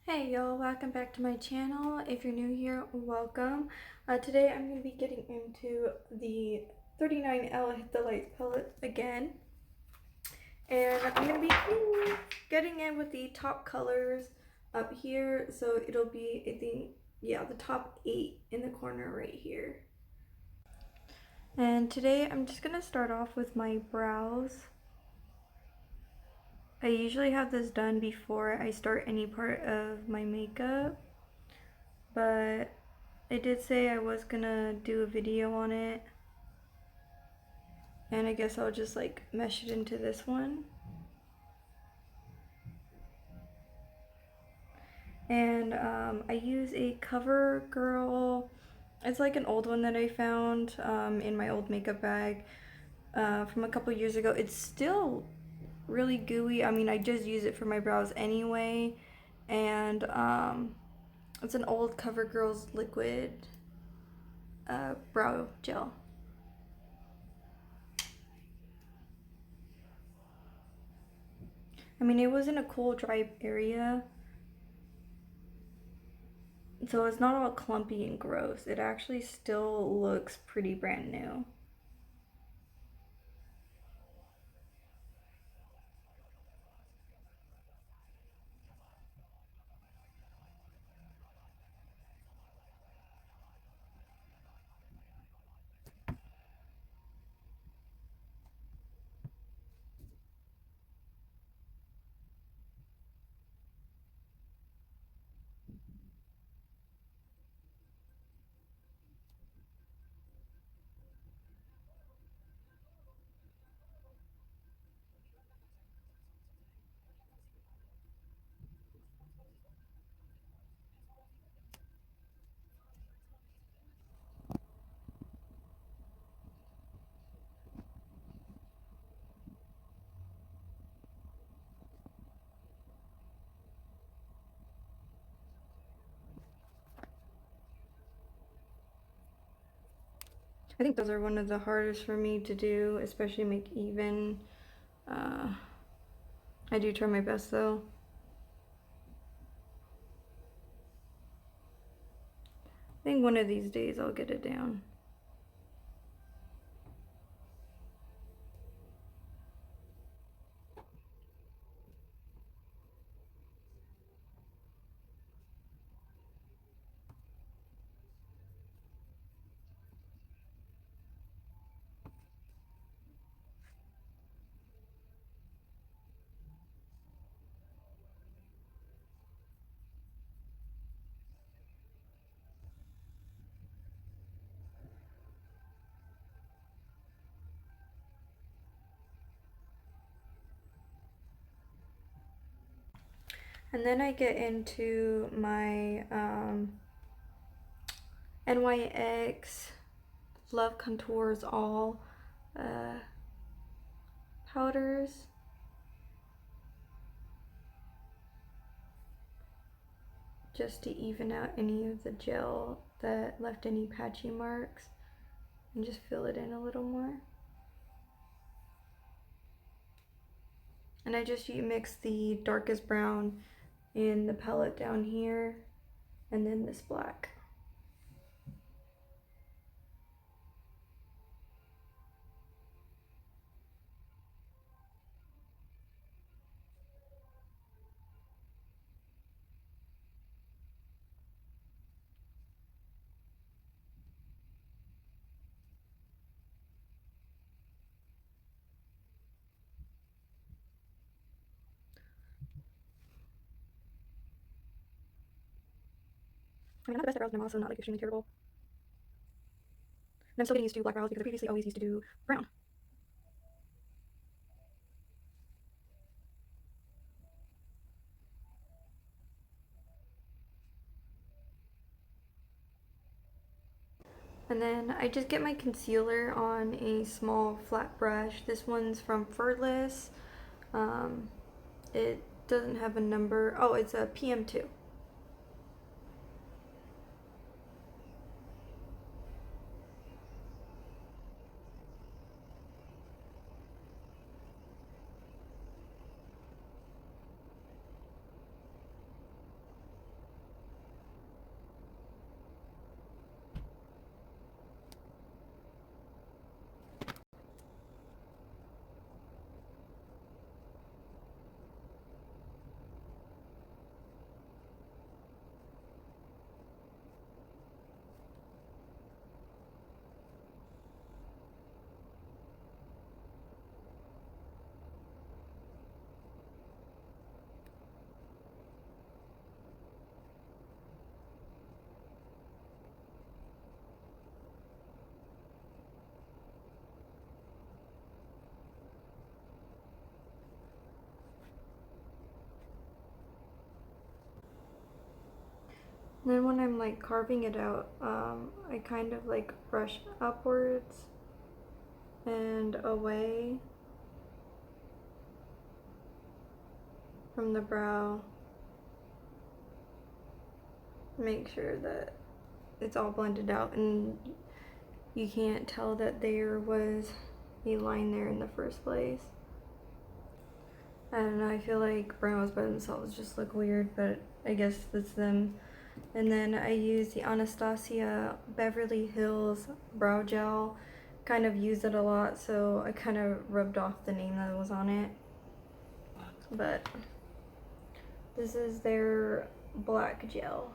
Hey y'all, welcome back to my channel. If you're new here, welcome. Today I'm going to be getting into the 39L Hit the Lights palette again. And I'm going to be getting in with the top colors up here. So it'll be, I think, yeah, the top 8 in the corner right here. And today I'm just going to start off with my brows. I usually have this done before I start any part of my makeup, but I did say I was gonna do a video on it, and I guess I'll just like mesh it into this one. And I use a CoverGirl, it's like an old one that I found in my old makeup bag from a couple years ago. It's still really gooey. I mean, I just use it for my brows anyway, and it's an old CoverGirl's liquid brow gel. I mean, it was in a cool, dry area, so it's not all clumpy and gross. It actually still looks pretty brand new. I think those are one of the hardest for me to do, especially make even. I do try my best though. I think one of these days I'll get it down. And then I get into my NYX Love Contours All powders. Just to even out any of the gel that left any patchy marks and just fill it in a little more. And I just mix the darkest brown in the palette down here and then this black. I mean, I'm not the best at brows, and I'm also not like extremely terrible. And I'm still getting used to black brows because I previously always used to do brown. And then I just get my concealer on a small flat brush. This one's from Furless. It doesn't have a number. Oh, it's a PM2. And then when I'm like carving it out, I kind of like brush upwards and away from the brow. Make sure that it's all blended out and you can't tell that there was a line there in the first place. I don't know, I feel like brows by themselves just look weird, but I guess that's them. And then I use the Anastasia Beverly Hills Brow Gel. Kind of use it a lot, so I kind of rubbed off the name that was on it. But this is their black gel.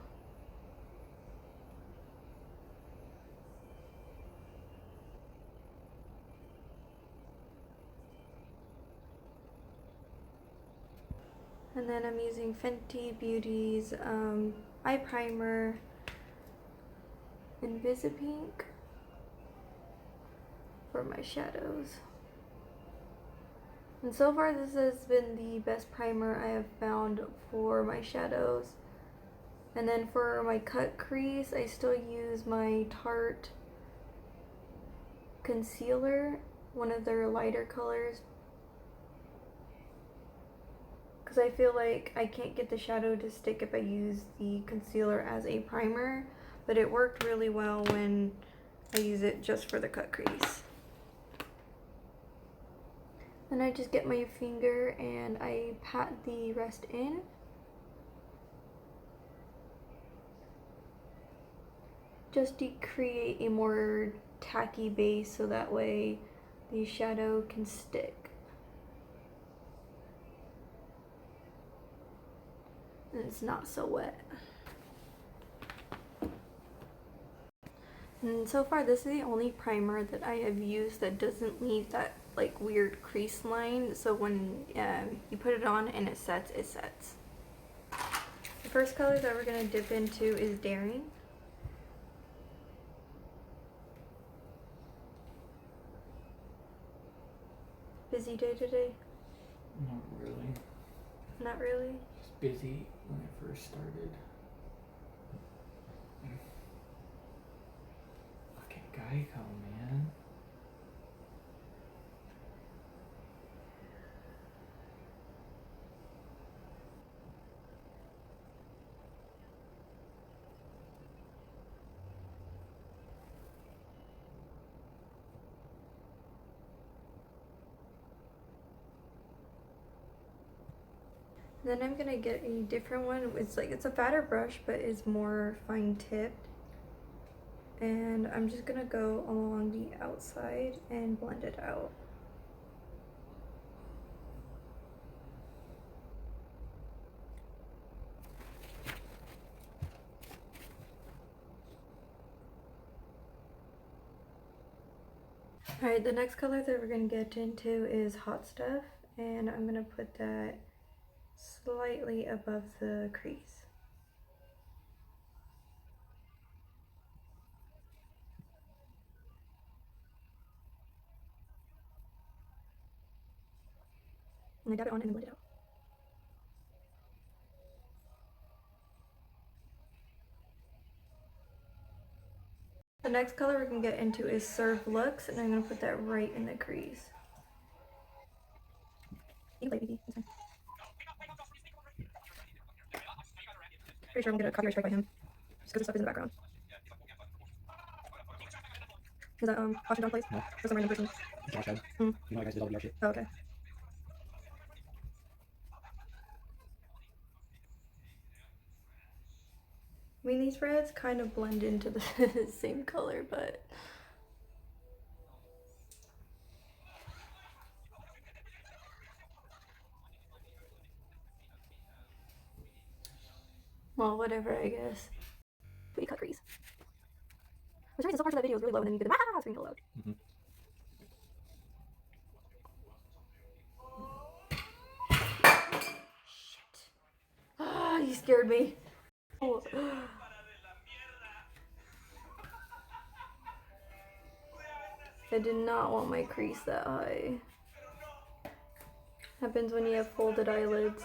And then I'm using Fenty Beauty's eye primer, Invisipink, for my shadows. And so far this has been the best primer I have found for my shadows. And then for my cut crease, I still use my Tarte concealer, one of their lighter colors, because I feel like I can't get the shadow to stick if I use the concealer as a primer, but it worked really well when I use it just for the cut crease. Then I just get my finger and I pat the rest in. Just to create a more tacky base so that way the shadow can stick. And it's not so wet. And so far this is the only primer that I have used that doesn't leave that like weird crease line, so when you put it on and it sets, it sets. The first color that we're going to dip into is Daring. Busy day today? Not really. Not really? Just busy when I first started. Fucking Geico, man. Then I'm gonna get a different one. It's a fatter brush, but it's more fine tipped. And I'm just gonna go along the outside and blend it out. Alright, the next color that we're gonna get into is Hot Stuff, and I'm gonna put that slightly above the crease. And I dab it on and then blend it out. The next color we're gonna get into is Serve Looks, and I'm gonna put that right in the crease. You can play with me. Pretty sure I'm gonna get a copyright strike by him, just because the stuff is in the background. Is that Austin John Place? No. For some random person? Josh had. Mm. You know, I guys did all the art shit. Oh, okay. I mean, these reds kind of blend into the same color, but well, whatever, I guess. But you cut crease. For some reason, so far, that video is really low, and then you get the scream real loud. Mm-hmm. Shit. Ah, you scared me. Oh. I did not want my crease that high. Happens when you have folded eyelids.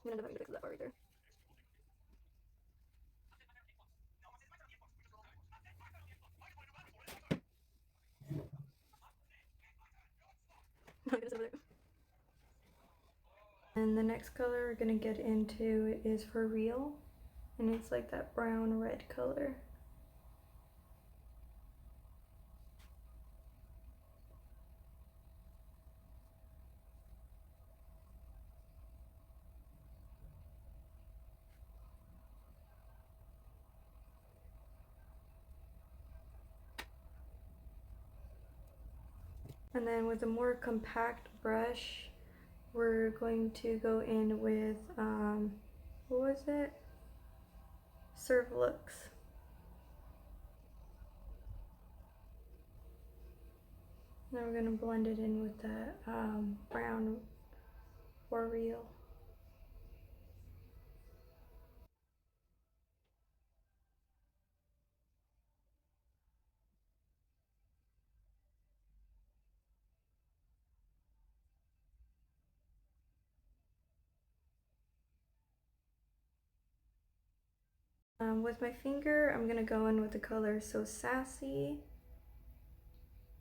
I'm gonna definitely fix that part right there. And the next color we're gonna get into is for real, and it's like that brown red color. And then with a more compact brush, we're going to go in with, what was it? Serve Looks. Now we're gonna blend it in with that brown for real. With my finger, I'm gonna go in with the color So Sassy,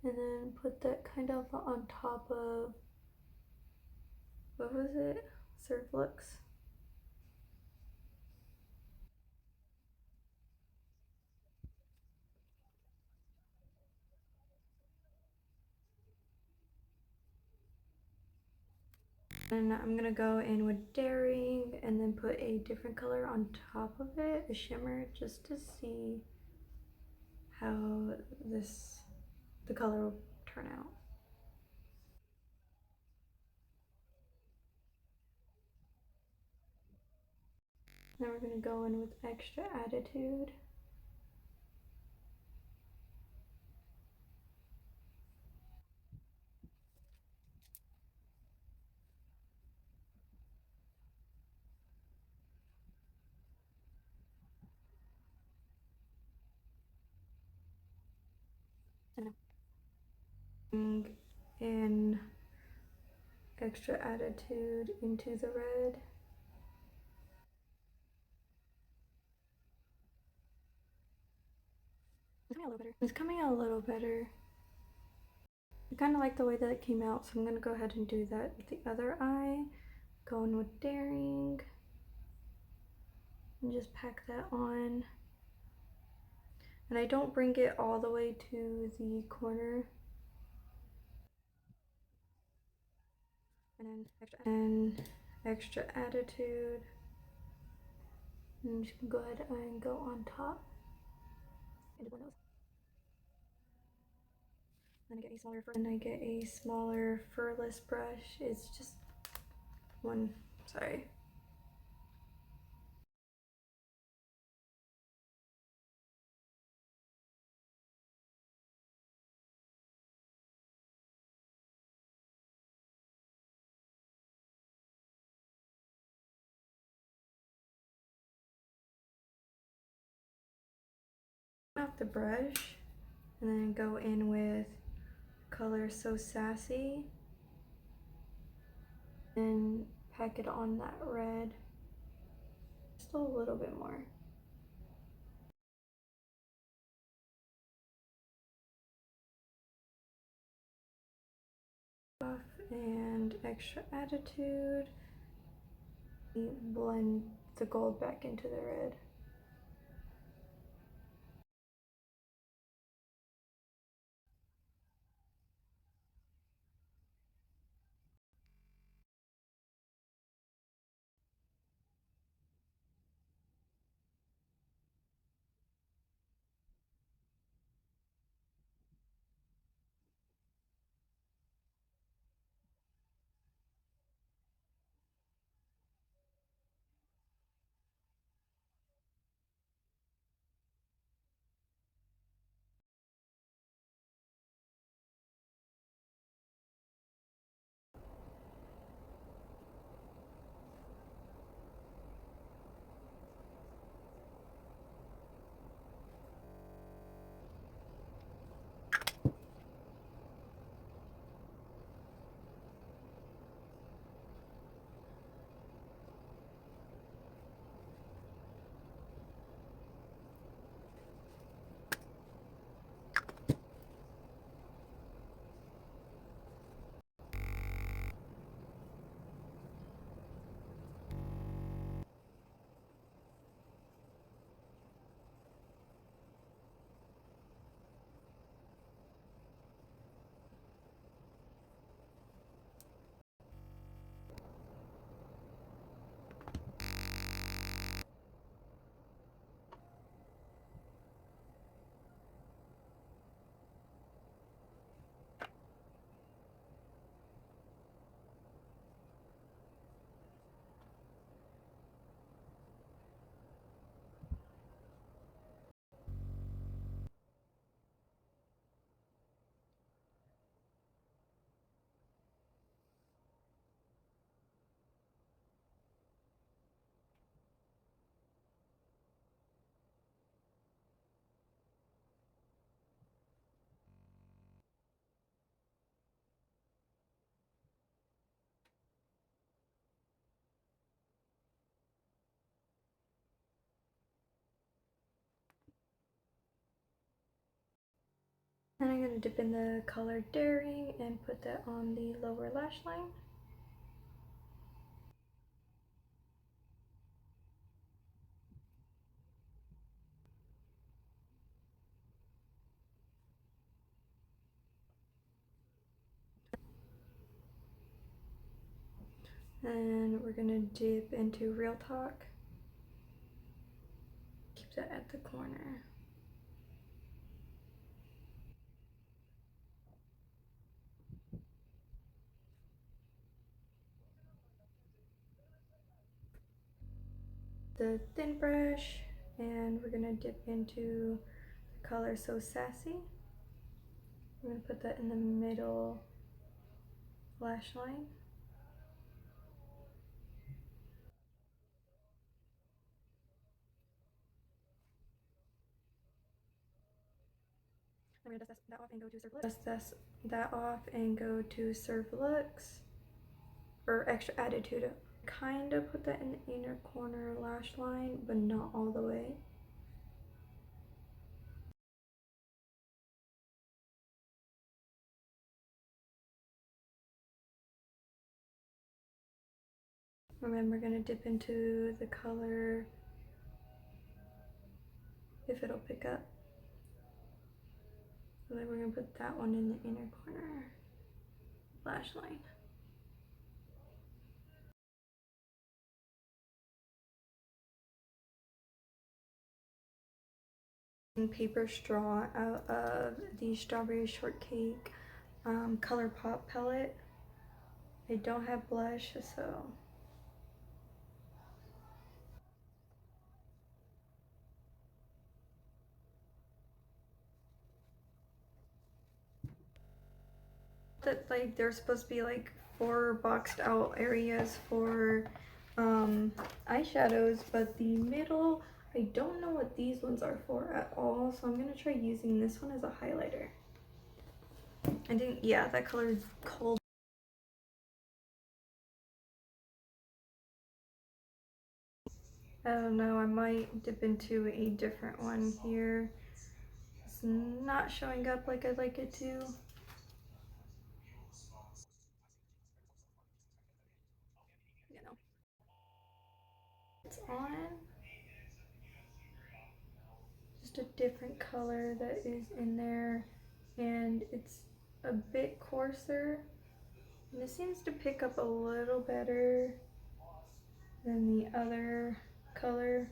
and then put that kind of on top of, what was it? Serve Looks. And I'm gonna go in with Daring and then put a different color on top of it, a shimmer, just to see how the color will turn out. Now we're gonna go in with Extra Attitude. And in Extra Attitude into the red. It's coming out a little better. I kind of like the way that it came out, so I'm gonna go ahead and do that with the other eye. Going with Daring. And just pack that on. And I don't bring it all the way to the corner. And Extra Attitude. And you can go ahead and go on top. Then I get a smaller furless brush. It's just one, sorry. Off the brush and then go in with color So Sassy and pack it on that red just a little bit more. And Extra Attitude, blend the gold back into the red. And I'm going to dip in the color Daring and put that on the lower lash line. And we're going to dip into Real Talk. Keep that at the corner. The thin brush, and we're gonna dip into the color So Sassy. I'm gonna put that in the middle lash line. I'm gonna dust that off and go to Serve Looks. Dust that off and go to Serve Looks, or Extra Attitude. Kind of put that in the inner corner lash line, but not all the way. And then we're gonna dip into the color, if it'll pick up. And then we're gonna put that one in the inner corner lash line. Paper straw out of the Strawberry Shortcake Color Pop palette. I don't have blush, so that like there's supposed to be like 4 boxed out areas for eyeshadows, but the middle, I don't know what these ones are for at all, so I'm gonna try using this one as a highlighter. I think, yeah, that color is cold. I don't know, I might dip into a different one here. It's not showing up like I'd like it to. You know, it's on. Just a different color that is in there, and it's a bit coarser. And it seems to pick up a little better than the other color.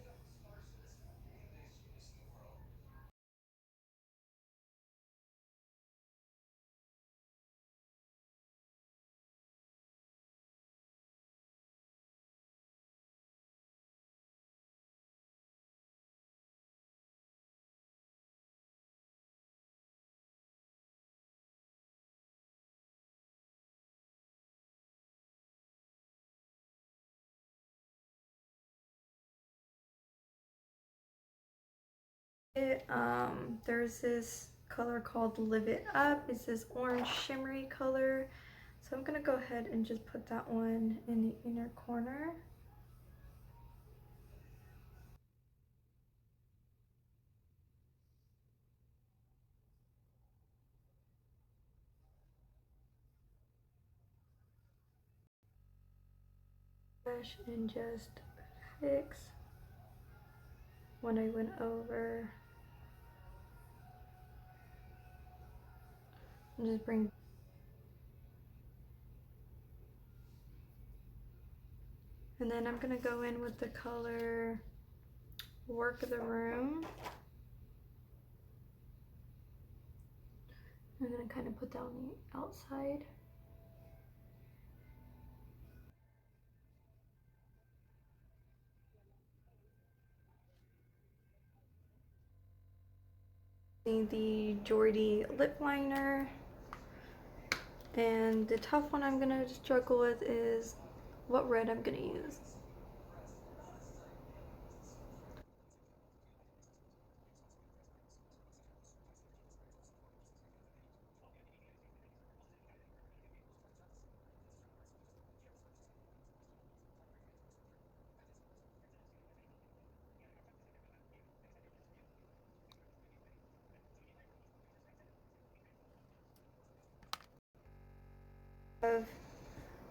There's this color called Live It Up. It's this orange shimmery color. So I'm gonna go ahead and just put that one in the inner corner. Brush and just fix when I went over. And just bring. And then I'm gonna go in with the color Work of the Room. I'm gonna kind of put that on the outside. The Jordy Lip Liner. And the tough one I'm gonna struggle with is what red I'm gonna use.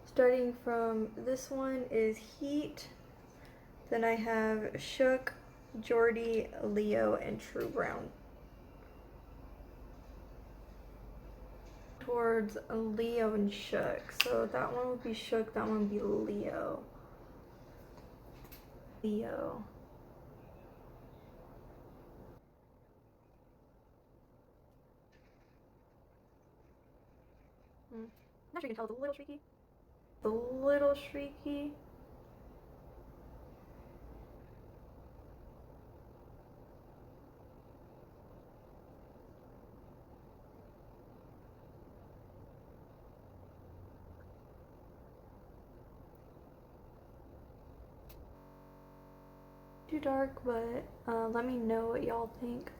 Starting from this one is Heat. Then I have Shook, Jordy, Leo, and True Brown. Towards Leo and Shook. So that one would be Shook, that one would be Leo. Leo. I'm not sure you can tell, it's a little streaky. A little streaky. Too dark, but let me know what y'all think.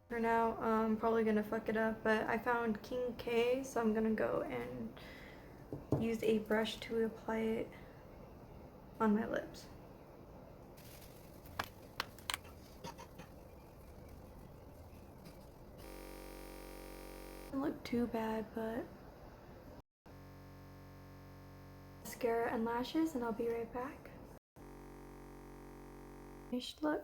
For now, I'm probably gonna fuck it up, but I found King K, so I'm gonna go and use a brush to apply it on my lips. Doesn't look too bad, but mascara and lashes, and I'll be right back. Finished look.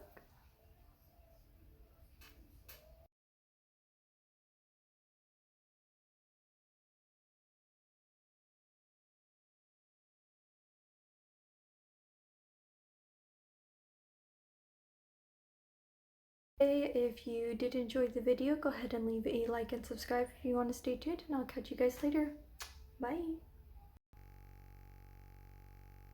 If you did enjoy the video, go ahead and leave a like and subscribe if you want to stay tuned, and I'll catch you guys later. Bye!